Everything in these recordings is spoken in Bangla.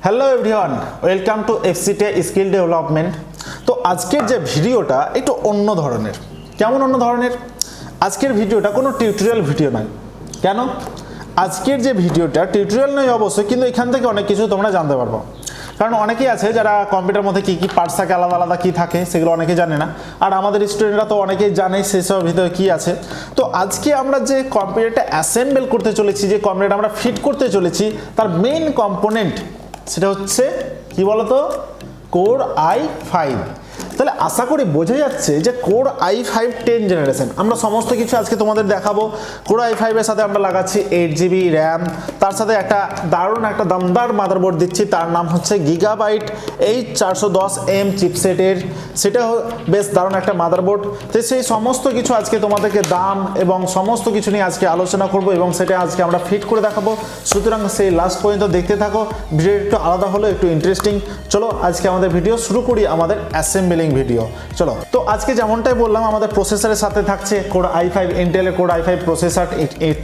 Hello everyone, welcome to FCTI skill development. তো আজকের যে ভিডিওটা একটু অন্য ধরনের। কেমন অন্য ধরনের? আজকের ভিডিওটা কোনো টিউটোরিয়াল ভিডিও নয়। কেন? আজকের যে ভিডিওটা টিউটোরিয়াল নয় অবশ্যই, কিন্তু এখান থেকে অনেক কিছু তোমরা জানতে পারবো। কারণ অনেকেই আছে যারা কম্পিউটার মধ্যে কী কী পার্টস থাকে, আলাদা আলাদা কী থাকে, সেগুলো অনেকেই জানে না। আর আমাদের স্টুডেন্টরা তো অনেকেই জানে সেসবের ভিতরে কী আছে। তো আজকে আমরা যে কম্পিউটারটা অ্যাসেম্বল করতে চলেছি, যে কম্পিউটার আমরা ফিট করতে চলেছি, তার মেইন কম্পোনেন্ট সেটা হচ্ছে কি বলতো? Core i5। তাহলে আশা করি বোঝা যাচ্ছে যে কোর i5 10 জেনারেশন। আমরা সমস্ত কিছু আজকে তোমাদের দেখাবো। কোর i5 এর সাথে আমরা লাগাচ্ছি 8GB র্যাম, তার সাথে একটা দারুণ একটা দমদার মাদারবোর্ড দিচ্ছি, তার নাম হচ্ছে গিগাবাইট H410M চিপসেটের। সেটা বেশ দারুণ একটা মাদারবোর্ড। তো সেই সমস্ত কিছু আজকে তোমাদেরকে দাম এবং সমস্ত কিছু নিয়ে আজকে আলোচনা করব এবং সেটা আজকে আমরা ফিট করে দেখাবো। সুতরাং সেই লাস্ট পর্যন্ত দেখতে থাকো। ভিডিও একটু আলাদা হলো, একটু ইন্টারেস্টিং। চলো আজকে আমাদের ভিডিও শুরু করি, আমাদের অ্যাসেম্বলিং ভিডিও। চলো, তো আজকে যেমনটাই বললাম, আমাদের প্রসেসরের সাথে থাকছে কোর i5, ইন্টেলের core i5 processor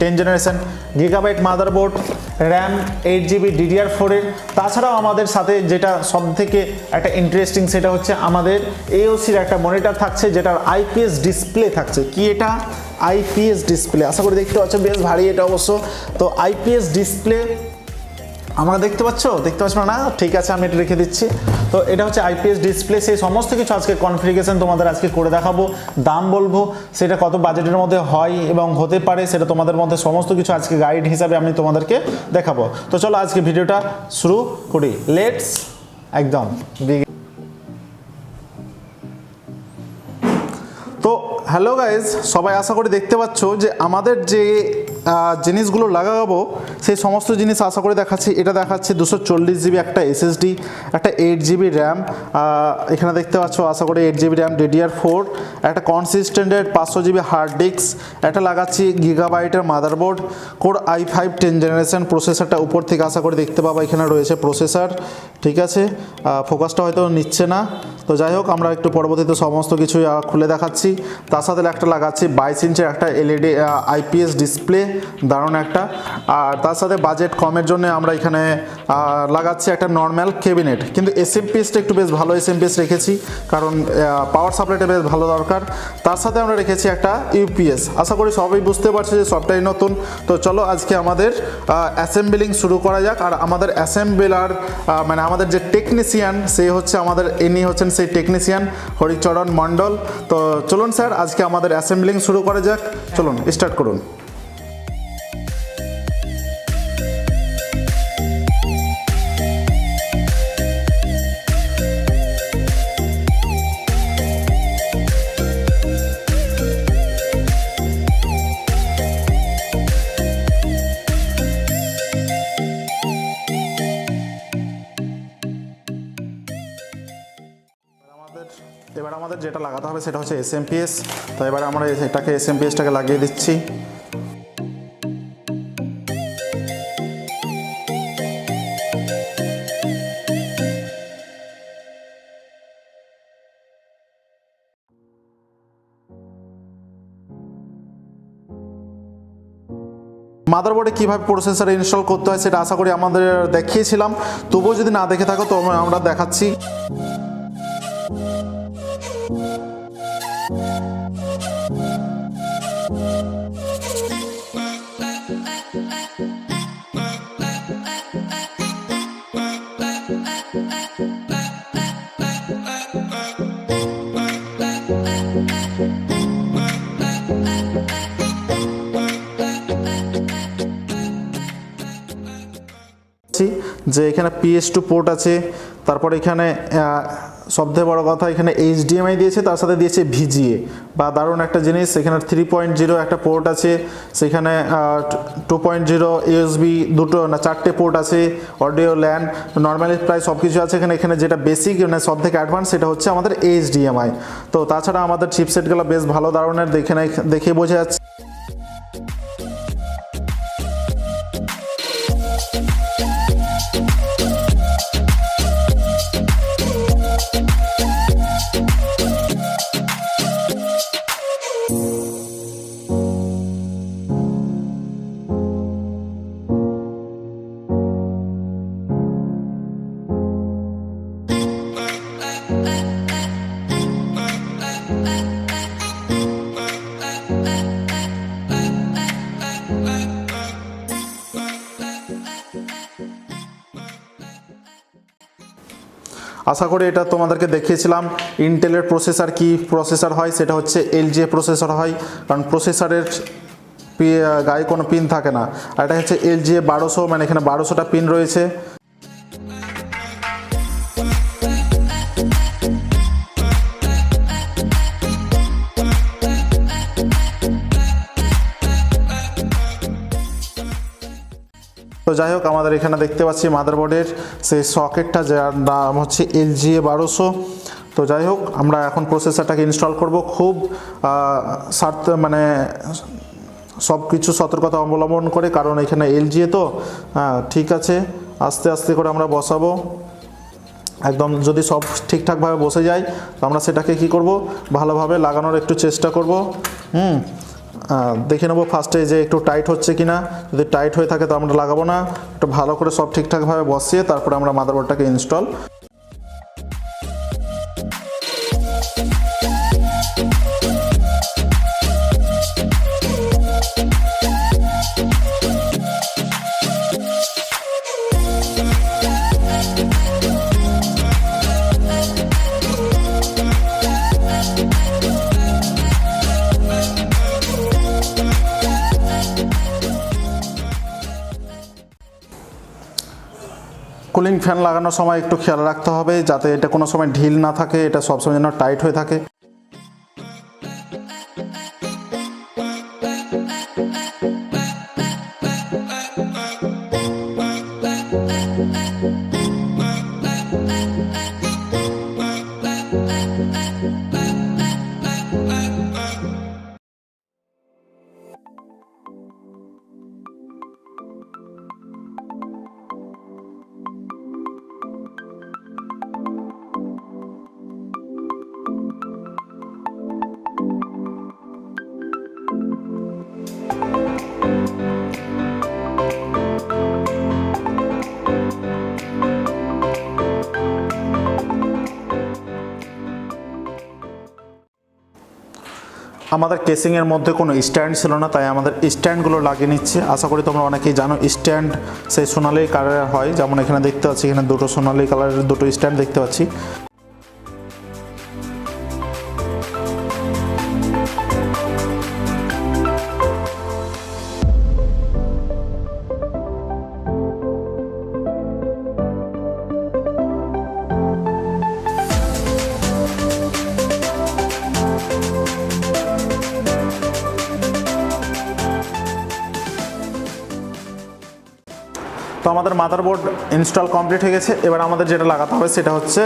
10 generation, Gigabyte motherboard, RAM 8GB DDR4 এর। তাছাড়াও আমাদের সাথে যেটা সব থেকে একটা ইন্টারেস্টিং, সেটা হচ্ছে আমাদের AOCর একটা মনিটর থাকছে, যেটার IPS ডিসপ্লে থাকছে। কি এটা? IPS display. আশা করি দেখতে পাচ্ছ, বেশ ভারী এটা অবশ্য। তো IPS ডিসপ্লে আমরা দেখতে পাচ্ছ না? ঠিক আছে, আমি এটা রেখে দিচ্ছি। তো এটা হচ্ছে IPS ডিসপ্লে। সেই সমস্ত কিছু আজকে কনফিগারেশন তোমাদের আজকে করে দেখাবো, দাম বলবো, সেটা কত বাজেটের মধ্যে হয় এবং হতে পারে, সেটা তোমাদের মধ্যে সমস্ত কিছু আজকে গাইড হিসাবে আমি তোমাদেরকে দেখাবো। তো চলো আজকে ভিডিওটা শুরু করি। লেটস একদম। তো হ্যালো গাইজ, সবাই আশা করি দেখতে পাচ্ছ যে আমাদের যে জিনিসগুলো লাগাবো সেই সমস্ত জিনিস আশা করে দেখাচ্ছি। এটা দেখাচ্ছি 240GB একটা SSD, একটা 8GB র্যাম, এখানে দেখতে পাচ্ছ আশা করি 8GB র্যাম DDR4, একটা কনসিস্টেন্টের 500GB হার্ড ডিস্ক, একটা লাগাচ্ছি গিগাবাইটের মাদারবোর্ড, কোর i5 10 জেনারেশন প্রসেসরটা উপর থেকে আশা করি দেখতে পাবো। এখানে রয়েছে প্রসেসর, ঠিক আছে। ফোকাসটা হয়তো নিচ্ছে না, তো যাই হোক আমরা একটু পরবর্তীতে সমস্ত কিছু খুলে দেখাচ্ছি। তার সাথে একটা লাগাচ্ছি 22 ইঞ্চের একটা LED IPS ডিসপ্লে, দারুণ একটা। আর তার সাথে বাজেট কমের জন্য আমরা এখানে লাগাচ্ছি একটা নর্মাল ক্যাবিনেট, কিন্তু SMPSটা একটু বেশ ভালো SMPS রেখেছি, কারণ পাওয়ার সাপ্লাইটা বেশ ভালো দরকার। তার সাথে আমরা রেখেছি একটা UPS। আশা করি সবাই বুঝতে পারছে যে সবটাই নতুন। তো চলো আজকে আমাদের অ্যাসেম্বলিং শুরু করা যাক। আর আমাদের অ্যাসেম্বলার মানে আমাদের যে টেকনিশিয়ান, সে হচ্ছে আমাদের, ইনি হচ্ছেন সেই টেকনিশিয়ান হরিচরণ মণ্ডল। তো চলুন স্যার, আজকে আমাদের অ্যাসেম্বলিং শুরু করা যাক। চলুন স্টার্ট করুন। এবার আমাদের যেটা লাগাতে হবে সেটা হচ্ছে SMPS। তো এবার আমরা এটাকে SMPSটাকে লাগিয়ে দিচ্ছি। মাদারবোর্ডে কীভাবে প্রসেসর ইনস্টল করতে হয় সেটা আশা করি আমাদের দেখিয়েছিলাম, তবুও যদি না দেখে থাকো তো আমরা দেখাচ্ছি। যে এখানে PS2 পোর্ট আছে, তারপর এখানে সবথেকে বড় কথা এখানে HDMI দিয়েছে, তার সাথে দিয়েছে VGA বা দারুণ একটা জিনিস। এখানে 3.0 একটা পোর্ট আছে, সেখানে 2.0 USB দুটো না 4টে পোর্ট আছে, অডিও ল্যান, নর্মালি প্রায় সব কিছু আছে এখানে। এখানে যেটা বেসিক মানে সব থেকে অ্যাডভান্স সেটা হচ্ছে আমাদের HDMI। তো তাছাড়া আমাদের চিপসেটগুলো বেশ ভালো ধরনের, দেখে বোঝা যাচ্ছে। আশা করি এটা তোমাদেরকে দেখিয়েছিলাম ইন্টেলের প্রসেসর কি প্রসেসর হয়, সেটা হচ্ছে LGA প্রসেসর হয়, কারণ প্রসেসরের গায়ে কোনো পিন থাকে না। আর এটা হচ্ছে LGA 1200, মানে এখানে 1200টা পিন রয়েছে। তো যাই হোক, আমাদের এখানে দেখতে পাচ্ছি মাদারবোর্ডের সেই সকেটটা, যার নাম হচ্ছে LGA 1200। তো যাই হোক, আমরা এখন প্রসেসরটাকে ইনস্টল করব খুব মানে সব কিছু সতর্কতা অবলম্বন করে, কারণ এখানে LGA তো। ঠিক আছে, আস্তে আস্তে করে আমরা বসাবো। একদম যদি সব ঠিকঠাকভাবে বসে যায় তো আমরা সেটাকে কি করব, ভালোভাবে লাগানোর একটু চেষ্টা করব। দেখে নেবো ফার্স্টে যে একটু টাইট হচ্ছে কিনা। যদি টাইট হয়ে থাকে তো আমরা লাগাবো না, একটু ভালো করে সব ঠিকঠাকভাবে বসিয়ে তারপরে আমরা মাদারবোর্ডটাকে ইনস্টল। কুলিং ফ্যান লাগানোর সময় একটু খেয়াল রাখতে হবে যাতে এটা কোনো সময় ঢিল না থাকে, এটা সবসময় যেন টাইট হয়ে থাকে। আমাদের কেসিংয়ের মধ্যে কোনো স্ট্যান্ড ছিল না, তাই আমাদের স্ট্যান্ডগুলো লাগিয়ে নিচ্ছে। আশা করি তোমরা অনেকেই জানো স্ট্যান্ড সেই সোনালি কালারের হয়, যেমন এখানে দেখতে পাচ্ছি, এখানে দুটো সোনালি কালারের দুটো স্ট্যান্ড দেখতে পাচ্ছি। তো আমাদের মাদারবোর্ড ইনস্টল কমপ্লিট হয়ে গেছে। এবার আমাদের যেটা লাগাতে হবে সেটা হচ্ছে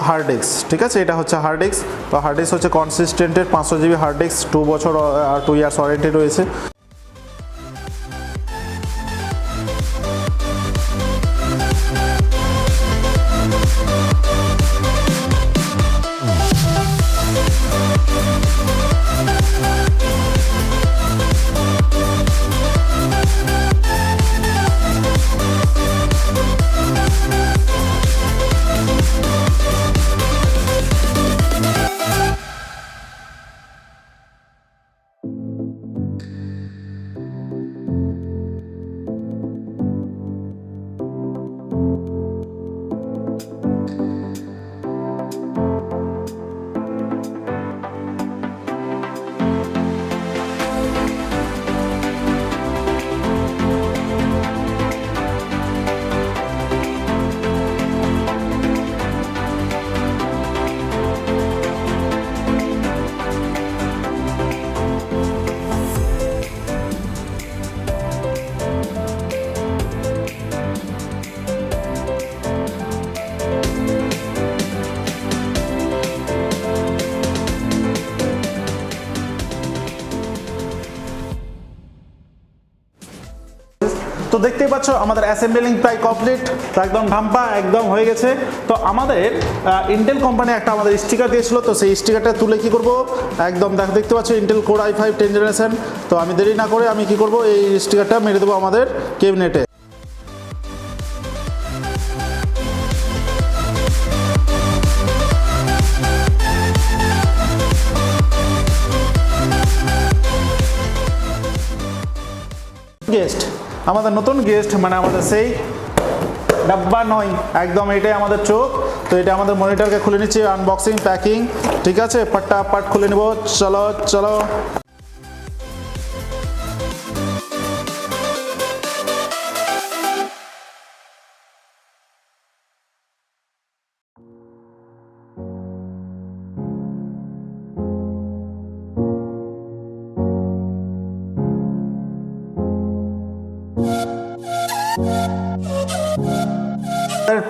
হার্ড ডিস্ক। ঠিক আছে, এটা হচ্ছে হার্ড ডিস্ক। তো হার্ড ডিস্ক হচ্ছে কনসিস্টেন্টের 500 GB হার্ড ডিস্ক, 2 বছর আর 2 ইয়ার্স ওয়ারেন্টি রয়েছে। তো দেখতেই পাচ্ছ আমাদের অ্যাসেম্বলিং প্রায় কমপ্লিট, তো একদম ঢাম্পা একদম হয়ে গেছে। তো আমাদের ইন্টেল কোম্পানি একটা আমাদের স্টিকার দিয়েছিল, তো সেই স্টিকারটা তুলে কি করব, একদম দেখতে পাচ্ছ ইন্টেল কোর i5 10 জেনারেশন। তো আমি দেরি না করে আমি কি করব, এই স্টিকারটা মেরে দেবো আমাদের ক্যাবিনেটে। গেস্ট, আমাদের নতুন গেস্ট, মানে আমাদের সেই ডাব্বা নয়, একদম এটাই আমাদের চোখ। তো এটা আমাদের মনিটরকে খুলে নিচ্ছি, আনবক্সিং প্যাকিং, ঠিক আছে, পাট খুলে নেব। চলো চলো।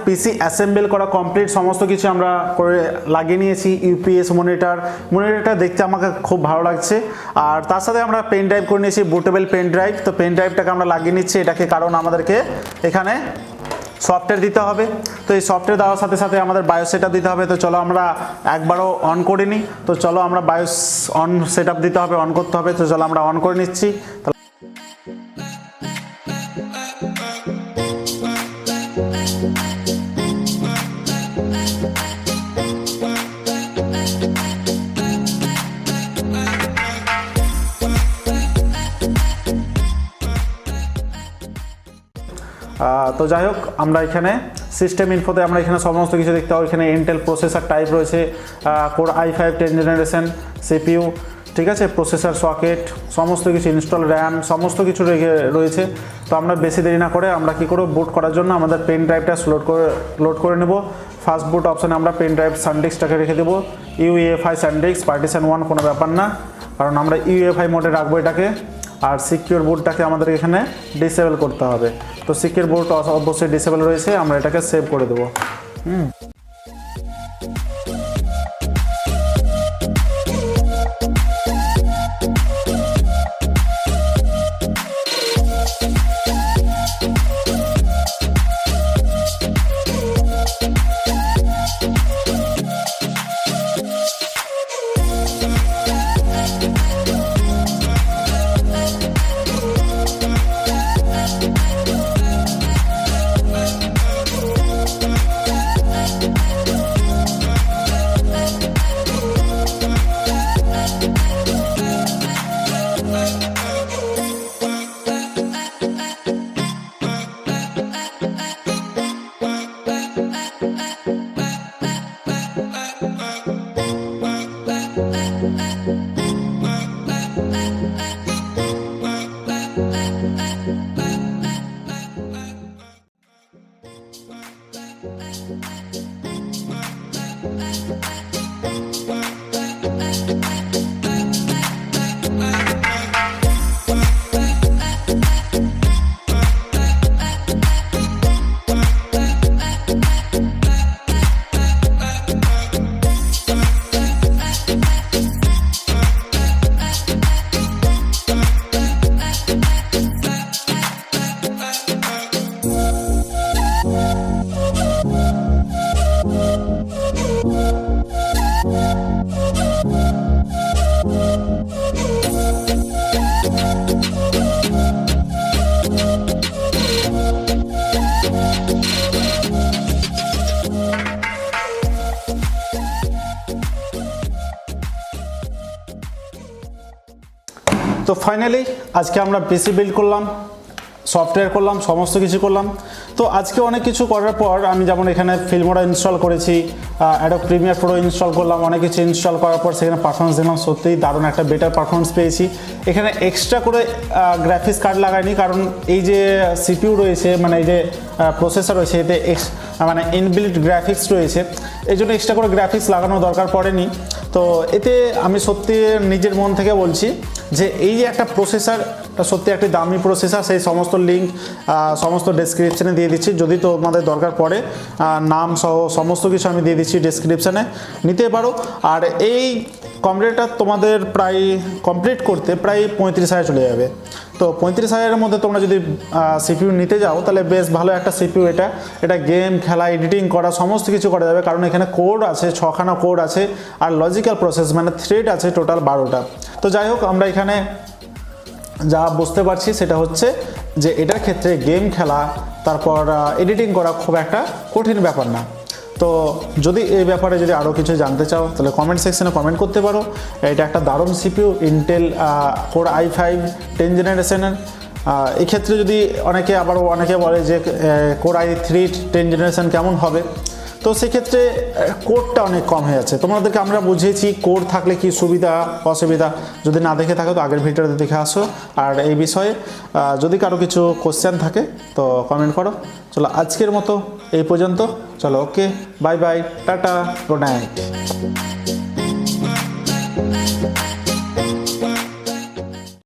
পিসি অ্যাসেম্বল করা কমপ্লিট, সমস্ত কিছু আমরা করে লাগিয়ে নিয়েছি। ইউপিএস মনিটরটা দেখতে আমাকে খুব ভালো লাগছে। আর তার সাথে আমরা পেন ড্রাইভ করে নিয়েছি, বুটেবল পেন ড্রাইভ। তো পেন ড্রাইভটাকে আমরা লাগিয়ে নিচ্ছি এটাকে, কারণ আমাদেরকে এখানে সফটওয়্যার দিতে হবে। তো এই সফটওয়্যার দেওয়ার সাথে সাথে আমাদের বায়োস সেটআপ দিতে হবে। তো চলো আমরা একবারও অন করে নিই। তো চলো আমরা বায়োস অন সেটআপ দিতে হবে, অন করতে হবে। তো চলো আমরা অন করে নিচ্ছি। তো যাই হোক, আমরা এখানে সিস্টেম ইনফোতে আমরা এখানে সমস্ত কিছু দেখতে পাবো। এখানে ইন্টেল প্রসেসর টাইপ রয়েছে, কোর i5 10 জেনারেশন সিপিইউ, ঠিক আছে, প্রসেসর সকেট, সমস্ত কিছু ইনস্টল, র্যাম, সমস্ত কিছু রয়েছে। তো আমরা বেশি দেরি না করে আমরা কি করব, বুট করার জন্য আমাদের পেন ড্রাইভটা লোড করে নেব। ফার্স্ট বুট অপশানে আমরা পেন ড্রাইভ সানডিস্কটাকে রেখে দেবো। UEFI সানডিস্ক পার্টিশন 1, কোনো ব্যাপার না, কারণ আমরা UEFI মোডে রাখবো এটাকে। আর সিকিউর বুটটাকে আমাদের এখানে ডিসেবল করতে হবে। তো সিকিউর বুট অবশ্যই ডিসেবল রয়েছে, আমরা এটাকে সেভ করে দেবো। তো ফাইনালি আজকে আমরা পিসি বিল্ড করলাম, সফটওয়্যার করলাম, সমস্ত কিছু করলাম। তো আজকে অনেক কিছু করার পর আমি যেমন এখানে ফিল্মোরা ইনস্টল করেছি, অ্যাডোব প্রিমিয়ার প্রো ইনস্টল করলাম, অনেক কিছু ইনস্টল করার পর সেখানে পারফরমেন্স দেখলাম, সত্যিই দারুণ একটা বেটার পারফরমেন্স পেয়েছি। এখানে এক্সট্রা করে গ্রাফিক্স কার্ড লাগাইনি, কারণ এই যে সিপিইউ রয়েছে, মানে এই যে প্রসেসর রয়েছে, এতে মানে ইনবিল্ট গ্রাফিক্স রয়েছে, এই জন্য এক্সট্রা করে গ্রাফিক্স লাগানোর দরকার পড়েনি। তো এতে আমি সত্যি নিজের মন থেকে বলছি যে এই যে একটা প্রসেসর, সত্যি একটি দামি প্রসেসর, সেই সমস্ত লিঙ্ক সমস্ত ডেসক্রিপশানে দিয়ে দিচ্ছি, যদি তোমাদের দরকার পড়ে নাম সহ সমস্ত কিছু আমি দিয়ে দিচ্ছি ডেসক্রিপশানে, নিতে পারো। আর এই কম্পিউটারটা তোমাদের প্রায় কমপ্লিট করতে প্রায় 35,000 চলে যাবে। তো 35,000-এর মধ্যে তোমরা যদি সিপিইউ নিতে যাও তাহলে বেশ ভালো একটা সিপিইউ। এটা গেম খেলা, এডিটিং করা, সমস্ত কিছু করা যাবে, কারণ এখানে কোড আছে, 6খানা কোড আছে, আর লজিক্যাল প্রসেস মানে থ্রেড আছে টোটাল 12টা। তো যাই হোক, আমরা এখানে যা বুঝতে পারছি সেটা হচ্ছে যে এটার ক্ষেত্রে গেম খেলা, তারপর এডিটিং করা খুব একটা কঠিন ব্যাপার না। তো যদি এই ব্যাপারে যদি আরও কিছু জানতে চাও তাহলে কমেন্ট সেকশনে কমেন্ট করতে পারো। এটা একটা দারুণ সিপিইউ, ইন্টেল কোর i5 10 জেনারেশনের। এক্ষেত্রে যদি অনেকে বলে যে কোর i3 10 জেনারেশন কেমন হবে, তো সেক্ষেত্রে কোডটা অনেক কম হয়ে যাচ্ছে। তোমাদেরকে আমরা বুঝিয়েছি কোড থাকলে কি সুবিধা অসুবিধা, যদি না দেখে থাকো তো আগের ভিডিওতে দেখে আসো। আর এই বিষয়ে যদি কারো কিছু কোশ্চেন থাকে তো কমেন্ট করো। চলো আজকের মতো এই পর্যন্ত, চলো okay, bye bye, tata, good night.